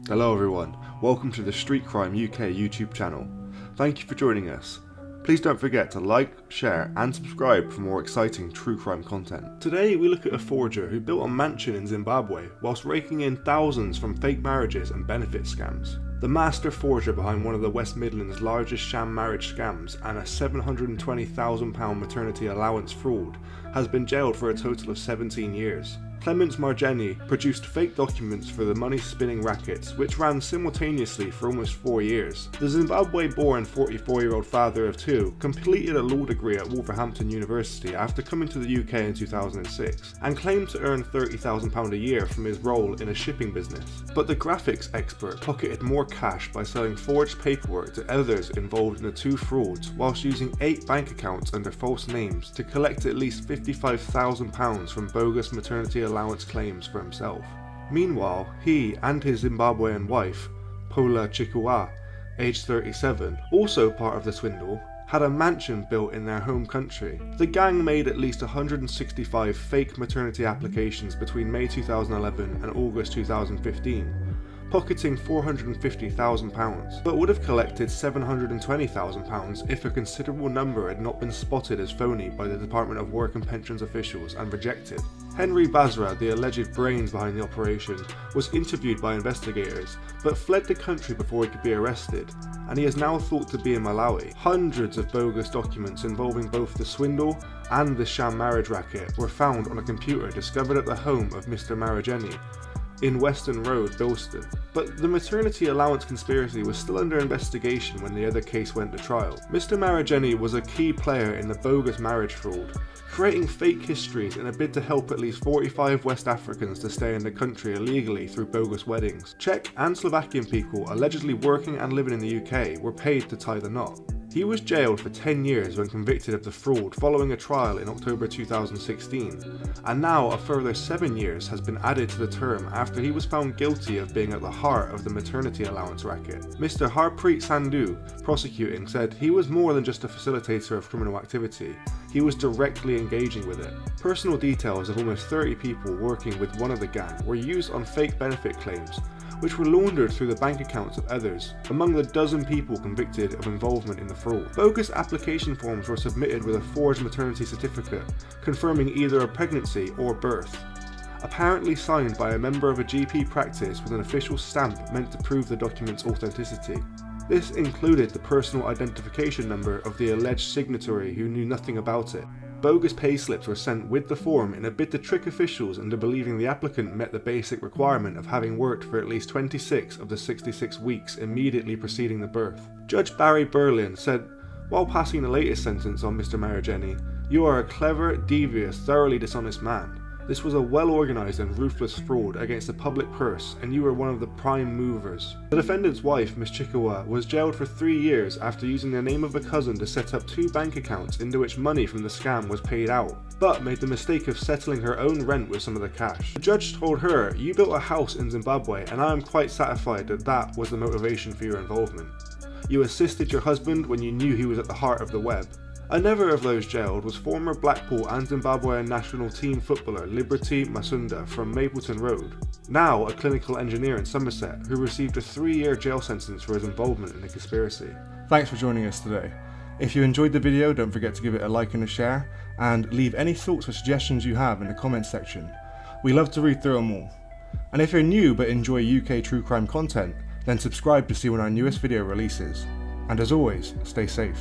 Hello everyone, welcome to the Street Crime UK YouTube channel. Thank you for joining us. Please don't forget to like, share and subscribe for more exciting true crime content. Today we look at a forger who built a mansion in Zimbabwe whilst raking in thousands from fake marriages and benefit scams. The master forger behind one of the West Midlands' largest sham marriage scams and a £720,000 maternity allowance fraud has been jailed for a total of 17 years. Clemence Marijeni produced fake documents for the money-spinning Rackets, which ran simultaneously for almost 4 years. The Zimbabwe-born 44-year-old father of two completed a law degree at Wolverhampton University after coming to the UK in 2006, and claimed to earn £30,000 a year from his role in a shipping business. But the graphics expert pocketed more cash by selling forged paperwork to others involved in the two frauds, whilst using 8 bank accounts under false names to collect at least £55,000 from bogus maternity allowance claims for himself. Meanwhile, he and his Zimbabwean wife, Paula Chikua, aged 37, also part of the swindle, had a mansion built in their home country. The gang made at least 165 fake maternity applications between May 2011 and August 2015, pocketing £450,000, but would have collected £720,000 if a considerable number had not been spotted as phony by the Department of Work and Pensions officials and rejected. Henry Basra, the alleged brains behind the operation, was interviewed by investigators, but fled the country before he could be arrested, and he is now thought to be in Malawi. Hundreds of bogus documents involving both the swindle and the sham marriage racket were found on a computer discovered at the home of Mr. Marijeni in Western Road, Bilston. But the maternity allowance conspiracy was still under investigation when the other case went to trial. Mr. Marijeni was a key player in the bogus marriage fraud, creating fake histories in a bid to help at least 45 West Africans to stay in the country illegally through bogus weddings. Czech and Slovakian people allegedly working and living in the UK were paid to tie the knot. He was jailed for 10 years when convicted of the fraud following a trial in October 2016, and now a further 7 years has been added to the term after he was found guilty of being at the heart of the maternity allowance racket. Mr. Harpreet Sandhu, prosecuting, said he was more than just a facilitator of criminal activity, he was directly engaging with it. Personal details of almost 30 people working with one of the gang were used on fake benefit claims, which were laundered through the bank accounts of others, among the dozen people convicted of involvement in the fraud. Bogus application forms were submitted with a forged maternity certificate, confirming either a pregnancy or birth, apparently signed by a member of a GP practice with an official stamp meant to prove the document's authenticity. This included the personal identification number of the alleged signatory who knew nothing about it. Bogus payslips were sent with the form in a bid to trick officials into believing the applicant met the basic requirement of having worked for at least 26 of the 66 weeks immediately preceding the birth. Judge Barry Berlin said, while passing the latest sentence on Mr. Marijeni, "You are a clever, devious, thoroughly dishonest man. This was a well-organised and ruthless fraud against the public purse, and you were one of the prime movers." The defendant's wife, Ms. Chikua, was jailed for 3 years after using the name of a cousin to set up 2 bank accounts into which money from the scam was paid out, but made the mistake of settling her own rent with some of the cash. The judge told her, "You built a house in Zimbabwe, and I am quite satisfied that that was the motivation for your involvement. You assisted your husband when you knew he was at the heart of the web." Another of those jailed was former Blackpool and Zimbabwean national team footballer Liberty Masunda from Mapleton Road, now a clinical engineer in Somerset, who received a 3-year jail sentence for his involvement in the conspiracy. Thanks for joining us today. If you enjoyed the video, don't forget to give it a like and a share, and leave any thoughts or suggestions you have in the comments section. We love to read through them all. And if you're new but enjoy UK true crime content, then subscribe to see when our newest video releases. And as always, stay safe.